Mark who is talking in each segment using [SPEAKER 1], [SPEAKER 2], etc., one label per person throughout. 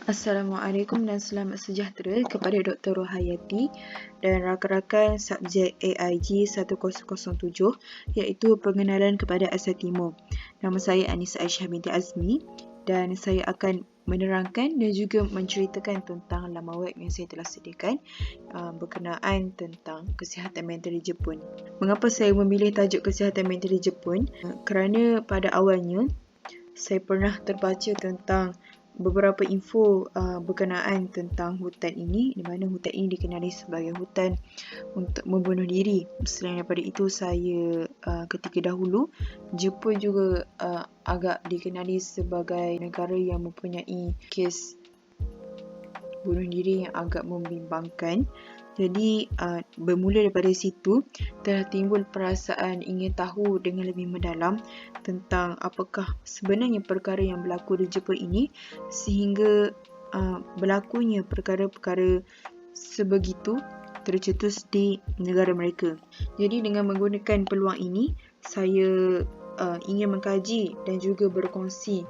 [SPEAKER 1] Assalamualaikum dan selamat sejahtera kepada Dr. Rohayati dan rakan-rakan subjek AIG 1007 iaitu pengenalan kepada asal timur. Nama saya Anissa Aisyah binti Azmi dan saya akan menerangkan dan juga menceritakan tentang laman web yang saya telah sediakan berkenaan tentang kesihatan mental di Jepun. Mengapa saya memilih tajuk kesihatan mental di Jepun? Kerana pada awalnya saya pernah terbaca tentang beberapa info berkenaan tentang hutan ini, di mana hutan ini dikenali sebagai hutan untuk membunuh diri. Selain daripada itu, saya ketika dahulu Jepun juga agak dikenali sebagai negara yang mempunyai kes bunuh diri yang agak membimbangkan. Jadi bermula daripada situ telah timbul perasaan ingin tahu dengan lebih mendalam tentang apakah sebenarnya perkara yang berlaku di Jepun ini sehingga berlakunya perkara-perkara sebegitu tercetus di negara mereka. Jadi dengan menggunakan peluang ini, saya ingin mengkaji dan juga berkongsi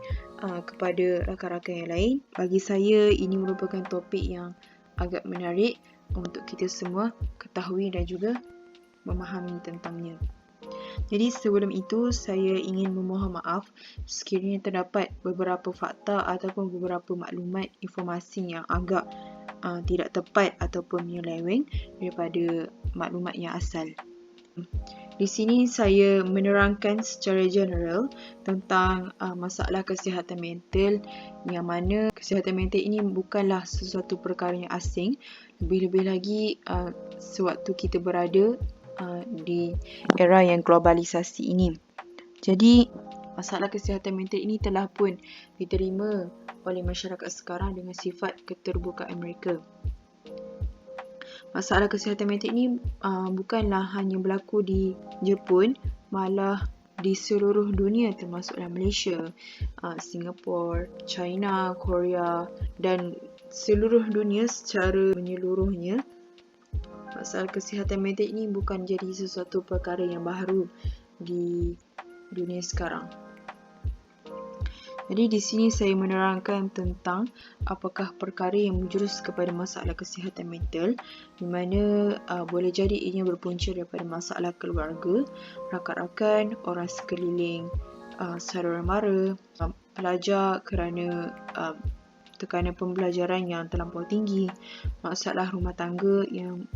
[SPEAKER 1] kepada rakan-rakan yang lain. Bagi saya, ini merupakan topik yang agak menarik untuk kita semua ketahui dan juga memahami tentangnya. Jadi sebelum itu, saya ingin memohon maaf sekiranya terdapat beberapa fakta ataupun beberapa maklumat informasi yang agak tidak tepat ataupun menyeleweng daripada maklumat yang asal. Di sini saya menerangkan secara general tentang masalah kesihatan mental, yang mana kesihatan mental ini bukanlah sesuatu perkara yang asing, lebih-lebih lagi sewaktu kita berada di era yang globalisasi ini. Jadi masalah kesihatan mental ini telah pun diterima oleh masyarakat sekarang dengan sifat keterbukaan mereka. Masalah kesihatan mental ini bukanlah hanya berlaku di Jepun, malah di seluruh dunia termasuklah Malaysia, Singapura, China, Korea dan seluruh dunia secara menyeluruhnya. Masalah kesihatan mental ini bukan jadi sesuatu perkara yang baru di dunia sekarang. Jadi di sini saya menerangkan tentang apakah perkara yang menjurus kepada masalah kesihatan mental, di mana boleh jadi ianya berpunca daripada masalah keluarga, rakan-rakan, orang sekeliling, saudara mara, pelajar kerana tekanan pembelajaran yang terlampau tinggi, masalah rumah tangga yang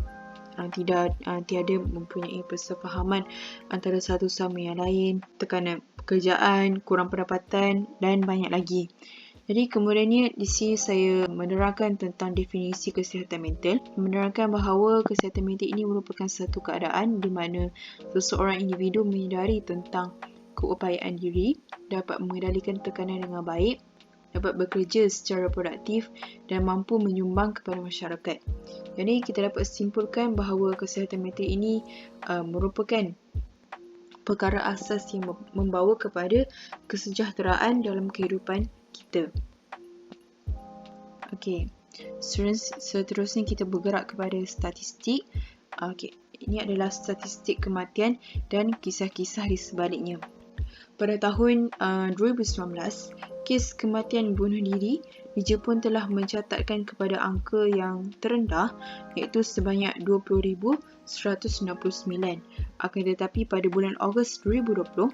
[SPEAKER 1] tiada mempunyai persefahaman antara satu sama yang lain, tekanan pekerjaan, kurang pendapatan dan banyak lagi. Jadi kemudiannya di sini saya menerangkan tentang definisi kesihatan mental, menerangkan bahawa kesihatan mental ini merupakan satu keadaan di mana seseorang individu menyedari tentang keupayaan diri, dapat mengendalikan tekanan dengan baik, dapat bekerja secara produktif dan mampu menyumbang kepada masyarakat. Jadi kita dapat simpulkan bahawa kesihatan mental ini merupakan perkara asas yang membawa kepada kesejahteraan dalam kehidupan kita. Okey, seterusnya kita bergerak kepada statistik. Ini adalah statistik kematian dan kisah-kisah di sebaliknya. Pada tahun 2019, kes kematian bunuh diri di Jepun telah mencatatkan kepada angka yang terendah iaitu sebanyak 20,169. Akan tetapi pada bulan Ogos 2020,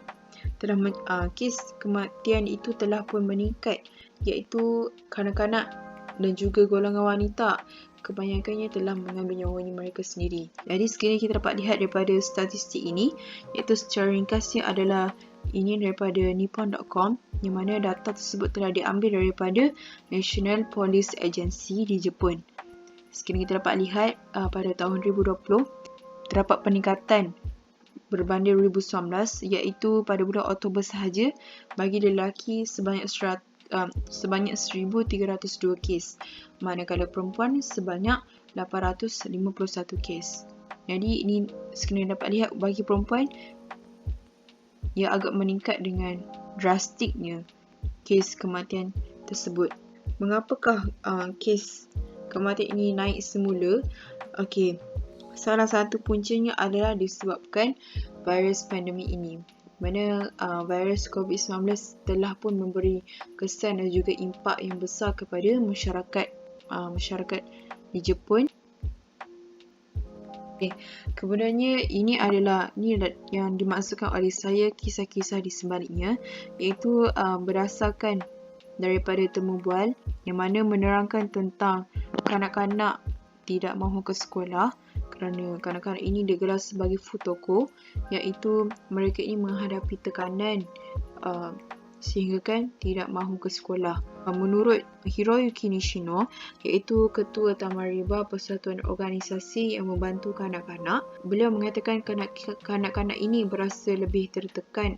[SPEAKER 1] kes kematian itu telah pun meningkat iaitu kanak-kanak dan juga golongan wanita kebanyakannya telah mengambil nyawanya mereka sendiri. Jadi sekiranya kita dapat lihat daripada statistik ini, iaitu secara ringkasnya adalah ini daripada nippon.com, yang mana data tersebut telah diambil daripada National Police Agency di Jepun. Sekiranya kita dapat lihat pada tahun 2020 terdapat peningkatan berbanding 2019, iaitu pada bulan Oktober sahaja bagi lelaki sebanyak 1,302 kes, manakala perempuan sebanyak 851 kes. Jadi ini sekiranya dapat lihat bagi perempuan, ia agak meningkat dengan drastiknya kes kematian tersebut. Mengapakah kes kematian ini naik semula? Okey, salah satu puncanya adalah disebabkan virus pandemik ini. mana virus COVID-19 telah pun memberi kesan dan juga impak yang besar kepada masyarakat di Jepun. Kemudiannya ini yang dimaksudkan oleh saya kisah-kisah di sebaliknya, iaitu berdasarkan daripada temu bual yang mana menerangkan tentang kanak-kanak tidak mahu ke sekolah kerana kanak-kanak ini digelar sebagai futoko, iaitu mereka ini menghadapi tekanan sehingga kan tidak mahu ke sekolah. Menurut Hiroyuki Nishino, iaitu Ketua Tamariba Persatuan Organisasi yang membantu kanak-kanak, beliau mengatakan kanak-kanak ini berasa lebih tertekan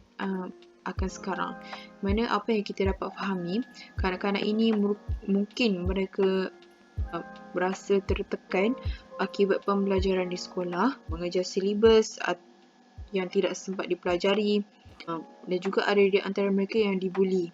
[SPEAKER 1] akan sekarang. Mana apa yang kita dapat fahami, kanak-kanak ini mungkin mereka berasa tertekan akibat pembelajaran di sekolah, mengejar silibus yang tidak sempat dipelajari, dan juga ada di antara mereka yang dibuli.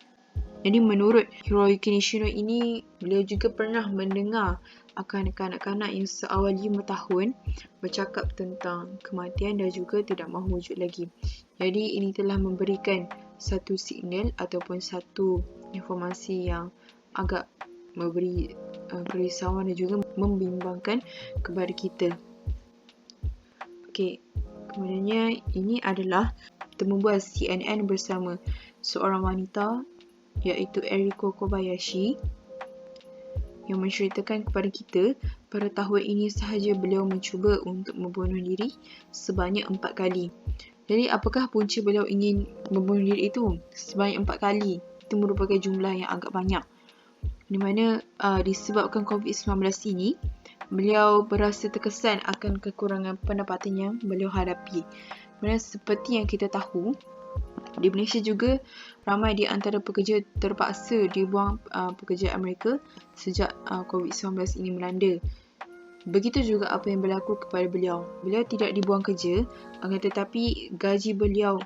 [SPEAKER 1] Jadi menurut Hiroyuki Nishino ini, beliau juga pernah mendengar akan kanak-kanak yang seawal 5 tahun bercakap tentang kematian dan juga tidak mahu wujud lagi. Jadi ini telah memberikan satu signal ataupun satu informasi yang agak memberi kerisauan dan juga membimbangkan kepada kita. Kemudiannya ini adalah temu bual CNN bersama seorang wanita iaitu Eriko Kobayashi yang menceritakan kepada kita pada tahun ini sahaja beliau mencuba untuk membunuh diri sebanyak 4 kali. Jadi apakah punca beliau ingin membunuh diri itu? Sebanyak 4 kali. Itu merupakan jumlah yang agak banyak. Di mana disebabkan COVID-19 ini, beliau berasa terkesan akan kekurangan pendapatan yang beliau hadapi. Kemudian seperti yang kita tahu, di Malaysia juga ramai di antara pekerja terpaksa dibuang pekerjaan mereka sejak COVID-19 ini melanda. Begitu juga apa yang berlaku kepada beliau. Beliau tidak dibuang kerja, akan tetapi gaji beliau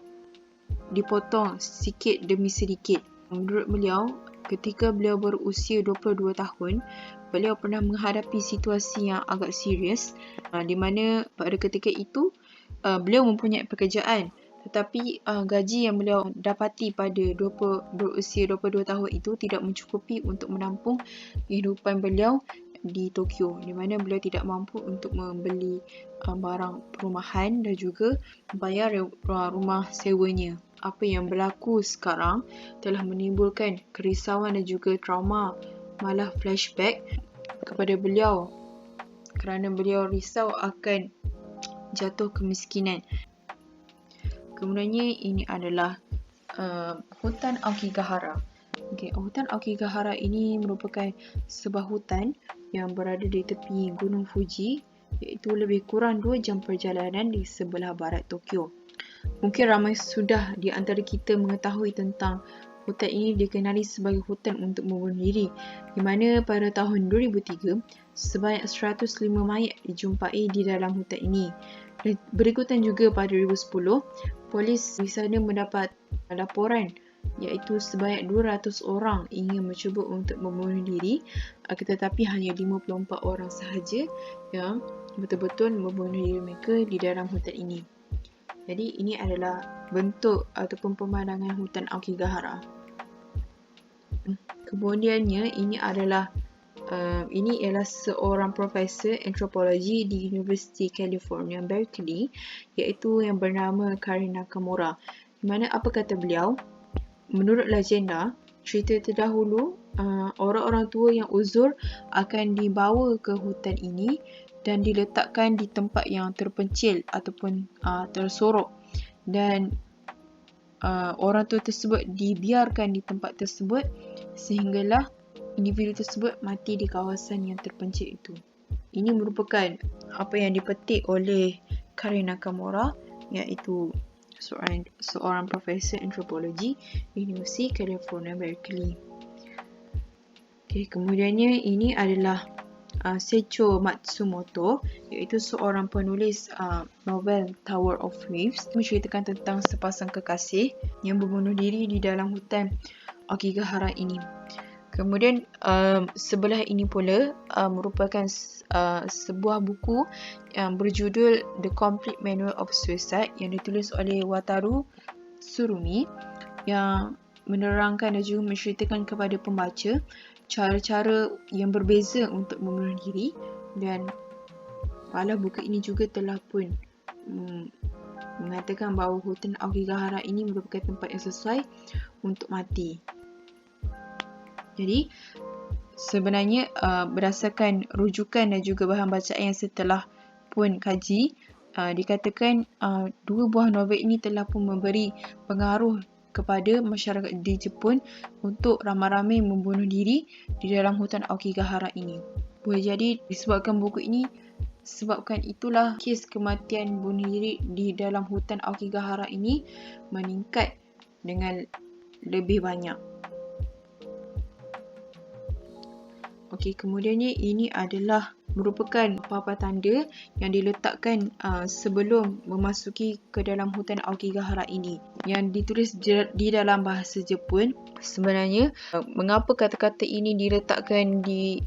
[SPEAKER 1] dipotong sedikit demi sedikit. Menurut beliau, ketika beliau berusia 22 tahun, beliau pernah menghadapi situasi yang agak serius di mana pada ketika itu beliau mempunyai pekerjaan, tetapi gaji yang beliau dapati pada berusia 22 tahun itu tidak mencukupi untuk menampung kehidupan beliau di Tokyo, di mana beliau tidak mampu untuk membeli barang perumahan dan juga bayar rumah sewanya. Apa yang berlaku sekarang telah menimbulkan kerisauan dan juga trauma, malah flashback kepada beliau kerana beliau risau akan jatuh kemiskinan. Kemudiannya ini adalah hutan Aokigahara. Hutan Aokigahara ini merupakan sebuah hutan yang berada di tepi Gunung Fuji, iaitu lebih kurang 2 jam perjalanan di sebelah barat Tokyo. Mungkin ramai sudah di antara kita mengetahui tentang hutan ini dikenali sebagai hutan untuk membunuh diri, di mana pada tahun 2003 sebanyak 105 mayat dijumpai di dalam hutan ini. Berikutan juga pada 2010, polis di sana mendapat laporan iaitu sebanyak 200 orang ingin mencuba untuk membunuh diri, tetapi hanya 54 orang sahaja yang betul-betul membunuh diri mereka di dalam hutan ini. Jadi ini adalah bentuk ataupun pemandangan hutan Aokigahara. Kemudiannya ini ialah seorang profesor antropologi di Universiti California Berkeley, iaitu yang bernama Karin Nakamura. Di mana apa kata beliau? Menurut legenda, cerita terdahulu, orang-orang tua yang uzur akan dibawa ke hutan ini dan diletakkan di tempat yang terpencil ataupun tersorok, dan orang tua tersebut dibiarkan di tempat tersebut sehinggalah individu tersebut mati di kawasan yang terpencil itu. Ini merupakan apa yang dipetik oleh Karin Nakamura, iaitu seorang profesor antropologi di Universiti California Berkeley. Kemudiannya ini adalah Seicho Matsumoto, iaitu seorang penulis novel Tower of Waves, menceritakan tentang sepasang kekasih yang berbunuh diri di dalam hutan Aokigahara ini. Kemudian sebelah ini pula merupakan sebuah buku yang berjudul The Complete Manual of Suicide yang ditulis oleh Wataru Surumi yang menerangkan dan juga menceritakan kepada pembaca cara-cara yang berbeza untuk membunuh diri, dan malah buku ini juga telah pun mengatakan bahawa hutan Aokigahara ini merupakan tempat yang sesuai untuk mati. Jadi sebenarnya berdasarkan rujukan dan juga bahan bacaan yang setelah pun kaji, dikatakan dua buah novel ini telah pun memberi pengaruh kepada masyarakat di Jepun untuk ramai-ramai membunuh diri di dalam hutan Aokigahara ini. Boleh jadi disebabkan buku ini, sebabkan itulah kes kematian bunuh diri di dalam hutan Aokigahara ini meningkat dengan lebih banyak. Okey, kemudiannya ini adalah merupakan apa-apa tanda yang diletakkan sebelum memasuki ke dalam hutan Aokigahara ini, yang ditulis di dalam bahasa Jepun. Sebenarnya mengapa kata-kata ini diletakkan di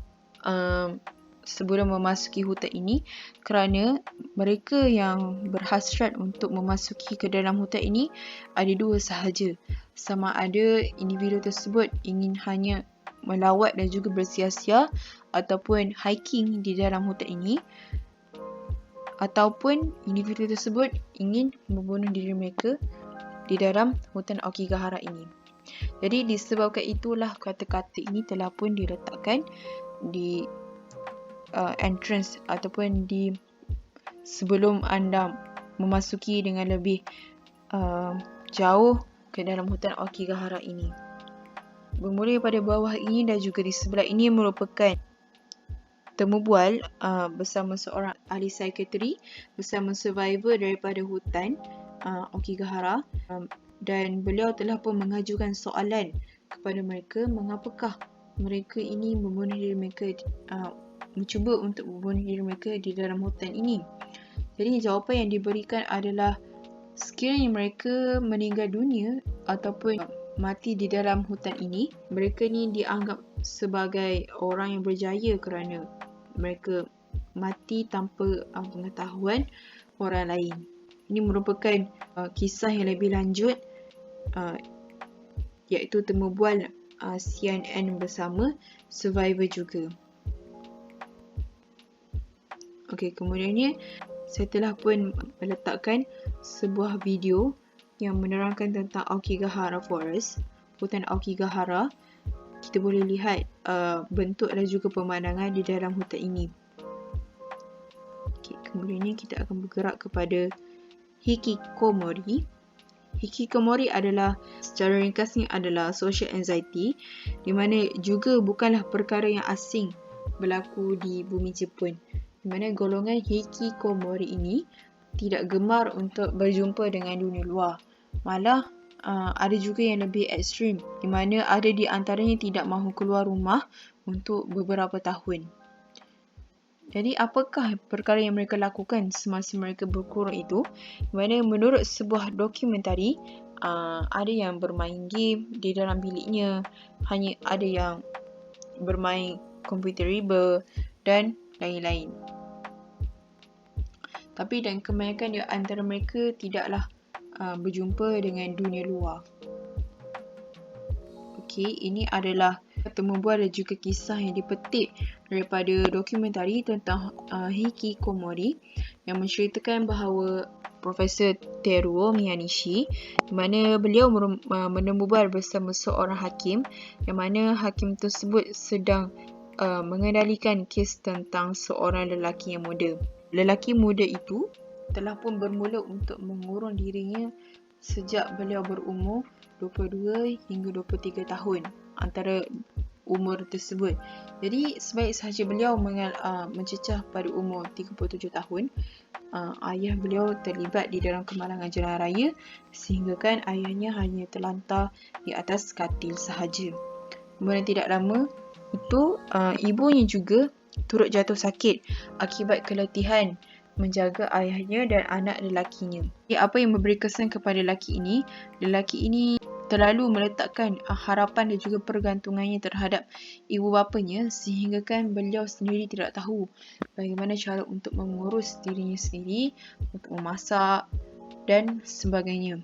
[SPEAKER 1] sebelum memasuki hutan ini? Kerana mereka yang berhasrat untuk memasuki ke dalam hutan ini ada dua sahaja. Sama ada individu tersebut ingin hanya melawat dan juga bersia-sia ataupun hiking di dalam hutan ini, ataupun individu tersebut ingin membunuh diri mereka di dalam hutan Aokigahara ini. Jadi disebabkan itulah kata-kata ini telah pun diletakkan di entrance ataupun di sebelum anda memasuki dengan lebih jauh ke dalam hutan Aokigahara ini. Bermula pada bawah ini dan juga di sebelah ini merupakan temu bual bersama seorang ahli psikiatri bersama survivor daripada hutan Aokigahara, dan beliau telah pun mengajukan soalan kepada mereka, mengapakah mereka ini membunuh diri mereka, mencuba untuk membunuh diri mereka di dalam hutan ini. Jadi jawapan yang diberikan adalah sekiranya mereka meninggal dunia ataupun mati di dalam hutan ini, mereka ni dianggap sebagai orang yang berjaya kerana mereka mati tanpa pengetahuan orang lain. Ini merupakan kisah yang lebih lanjut, iaitu temu bual CNN bersama survivor juga. Okey, kemudiannya saya telah pun meletakkan sebuah video yang menerangkan tentang Aokigahara Forest, hutan Aokigahara. Kita boleh lihat bentuk dan juga pemandangan di dalam hutan ini. Okay, kemudiannya kita akan bergerak kepada Hikikomori. Hikikomori adalah, secara ringkasnya adalah social anxiety, di mana juga bukanlah perkara yang asing berlaku di bumi Jepun. Di mana golongan Hikikomori ini tidak gemar untuk berjumpa dengan dunia luar. Malah ada juga yang lebih ekstrim, di mana ada di antaranya tidak mahu keluar rumah untuk beberapa tahun. Jadi apakah perkara yang mereka lakukan semasa mereka berkurung itu? Di mana menurut sebuah dokumentari, ada yang bermain game di dalam biliknya, hanya ada yang bermain komputer riba dan lain-lain. Tapi dan kebanyakan di antara mereka tidaklah berjumpa dengan dunia luar. Okey, ini adalah temu bual dan juga kisah yang dipetik daripada dokumentari tentang Hikikomori yang menceritakan bahawa Profesor Teruo Miyanishi, di mana beliau menemu bual bersama seorang hakim, yang mana hakim tersebut sedang mengendalikan kes tentang seorang lelaki yang muda. Lelaki muda itu telah pun bermula untuk mengurung dirinya sejak beliau berumur 22 hingga 23 tahun antara umur tersebut. Jadi sebaik sahaja beliau mencecah pada umur 37 tahun, ayah beliau terlibat di dalam kemalangan jalan raya sehinggakan ayahnya hanya terlantar di atas katil sahaja. Kemudian tidak lama itu ibunya juga turut jatuh sakit akibat keletihan menjaga ayahnya dan anak lelakinya. Jadi apa yang memberi kesan kepada lelaki ini? Lelaki ini terlalu meletakkan harapan dan juga pergantungannya terhadap ibu bapanya sehinggakan beliau sendiri tidak tahu bagaimana cara untuk mengurus dirinya sendiri, untuk memasak dan sebagainya.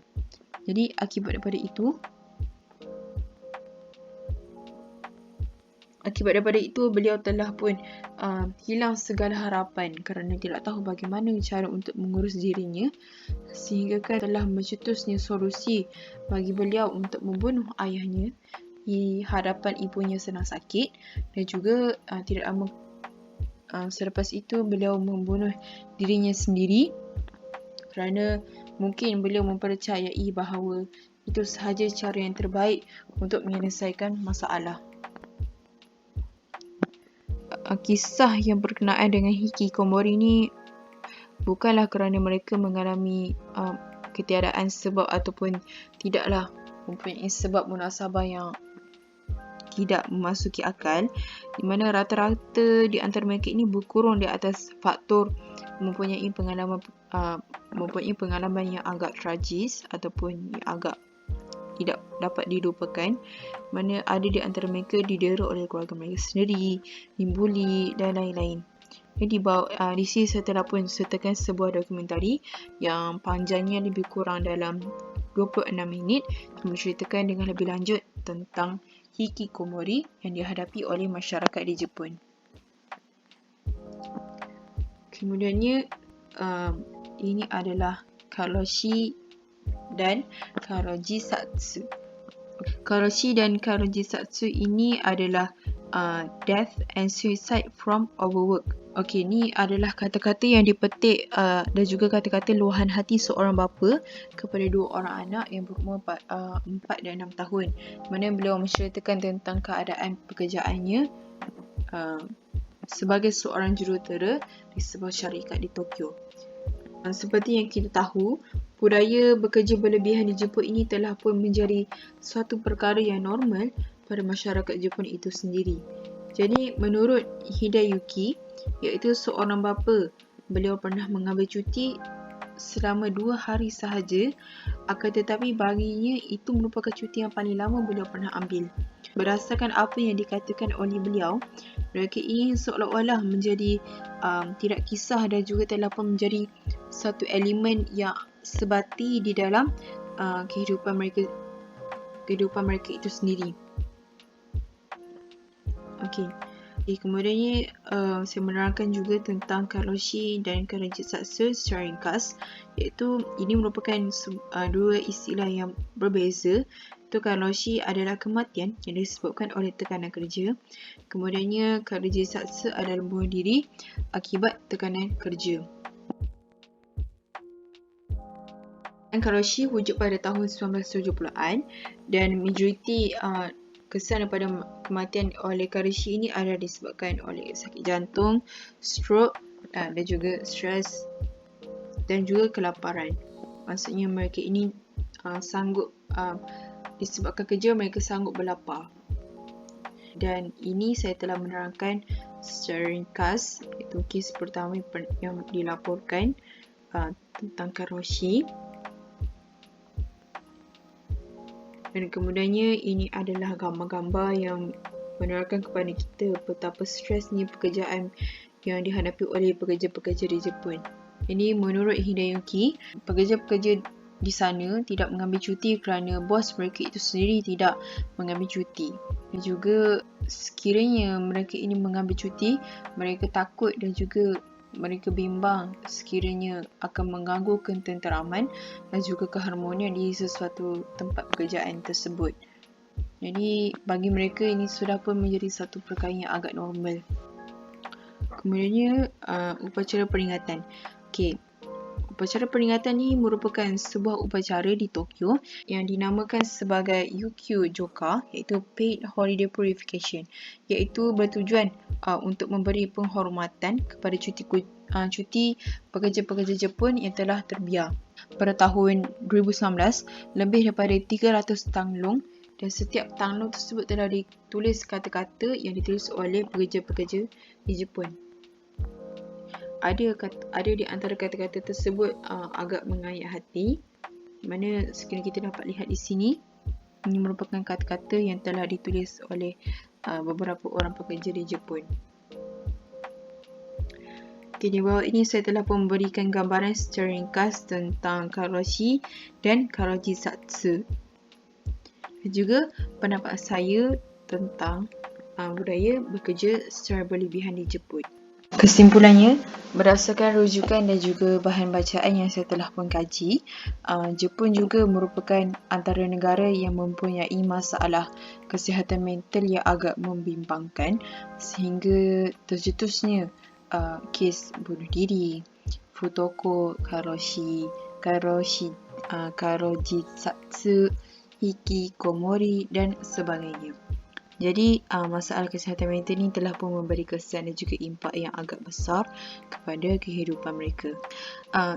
[SPEAKER 1] Jadi akibat daripada itu beliau telah pun hilang segala harapan kerana tidak tahu bagaimana cara untuk mengurus dirinya, sehingga kan telah mencetusnya solusi bagi beliau untuk membunuh ayahnya di hadapan ibunya sedang sakit, dan juga tidak lama selepas itu beliau membunuh dirinya sendiri kerana mungkin beliau mempercayai bahawa itu sahaja cara yang terbaik untuk menyelesaikan masalah. Kisah yang berkenaan dengan hikikomori ni bukanlah kerana mereka mengalami ketiadaan sebab ataupun tidaklah mempunyai sebab munasabah yang tidak memasuki akal, di mana rata-rata di antara mereka ini berkurung di atas faktor mempunyai pengalaman yang agak tragis ataupun yang agak tidak dapat dilupakan, mana ada di antara mereka didera oleh keluarga mereka sendiri, dibuli dan lain-lain. Jadi di sini saya telah pun sertakan sebuah dokumentari yang panjangnya lebih kurang dalam 26 minit yang menceritakan dengan lebih lanjut tentang hikikomori yang dihadapi oleh masyarakat di Jepun. Kemudiannya ini adalah karoshi dan karojisatsu. Karoshi dan karojisatsu ini adalah death and suicide from overwork. Okey, ni adalah kata-kata yang dipetik dan juga kata-kata luahan hati seorang bapa kepada dua orang anak yang berumur 4 dan 6 tahun. Mana beliau menceritakan tentang keadaan pekerjaannya sebagai seorang jurutera di sebuah syarikat di Tokyo. Seperti yang kita tahu, budaya bekerja berlebihan di Jepun ini telah pun menjadi suatu perkara yang normal pada masyarakat Jepun itu sendiri. Jadi menurut Hideyuki, iaitu seorang bapa, beliau pernah mengambil cuti selama 2 hari sahaja, akan tetapi baginya itu merupakan cuti yang paling lama beliau pernah ambil. Berdasarkan apa yang dikatakan oleh beliau, mereka ini seolah-olah menjadi tidak kisah dan juga telah pun menjadi satu elemen yang sebati di dalam kehidupan mereka itu sendiri. Okey. Kemudiannya saya menerangkan juga tentang karoshi dan karojisatsu secara ringkas, iaitu ini merupakan dua istilah yang berbeza. Itu karoshi adalah kematian yang disebabkan oleh tekanan kerja. Kemudiannya karojisatsu adalah bunuh diri akibat tekanan kerja. Karoshi wujud pada tahun 1970-an dan majoriti kesan daripada kematian oleh karoshi ini adalah disebabkan oleh sakit jantung, stroke dan juga stres dan juga kelaparan. Maksudnya mereka ini sanggup disebabkan kerja mereka sanggup berlapar. Dan ini saya telah menerangkan secara ringkas, iaitu kes pertama yang dilaporkan tentang karoshi. Dan kemudiannya ini adalah gambar-gambar yang menerangkan kepada kita betapa stresnya pekerjaan yang dihadapi oleh pekerja-pekerja di Jepun. Ini menurut Hideyuki, pekerja-pekerja di sana tidak mengambil cuti kerana bos mereka itu sendiri tidak mengambil cuti. Dan juga sekiranya mereka ini mengambil cuti, mereka takut dan juga mereka bimbang sekiranya akan mengganggu ketenteraman dan juga keharmonian di sesuatu tempat pekerjaan tersebut. Jadi bagi mereka ini sudah pun menjadi satu perkara yang agak normal. Kemudiannya upacara peringatan. Upacara peringatan ini merupakan sebuah upacara di Tokyo yang dinamakan sebagai Yukyu Joka, iaitu Paid Holiday Purification, iaitu bertujuan untuk memberi penghormatan kepada cuti pekerja-pekerja Jepun yang telah terbiar. Pada tahun 2019, lebih daripada 300 tanglung dan setiap tanglung tersebut telah ditulis kata-kata yang ditulis oleh pekerja-pekerja di Jepun. Ada di antara kata-kata tersebut agak mengayat hati, mana sekiranya kita dapat lihat di sini, ini merupakan kata-kata yang telah ditulis oleh beberapa orang pekerja di Jepun. Okay, di bawah ini saya telah memberikan gambaran secara ringkas tentang karoshi dan karojisatsu. Dan juga pendapat saya tentang budaya bekerja secara berlebihan di Jepun. Kesimpulannya, berdasarkan rujukan dan juga bahan bacaan yang saya telah pengkaji, Jepun juga merupakan antara negara yang mempunyai masalah kesihatan mental yang agak membimbangkan sehingga tercetusnya kes bunuh diri, futoko, karojisatsu, hikikomori dan sebagainya. Jadi, masalah kesihatan mental ini telah pun memberi kesan dan juga impak yang agak besar kepada kehidupan mereka.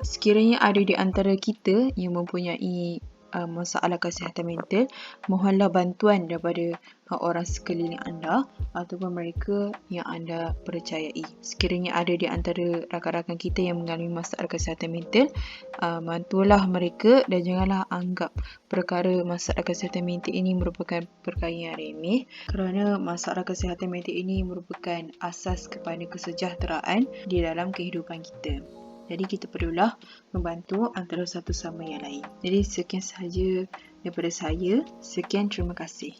[SPEAKER 1] Sekiranya ada di antara kita yang mempunyai masalah kesihatan mental, mohonlah bantuan daripada orang sekeliling anda ataupun mereka yang anda percayai. Sekiranya ada di antara rakan-rakan kita yang mengalami masalah kesihatan mental, bantulah mereka dan janganlah anggap perkara masalah kesihatan mental ini merupakan perkara yang remeh, kerana masalah kesihatan mental ini merupakan asas kepada kesejahteraan di dalam kehidupan kita. Jadi kita perlulah membantu antara satu sama yang lain. Jadi sekian sahaja daripada saya. Sekian, terima kasih.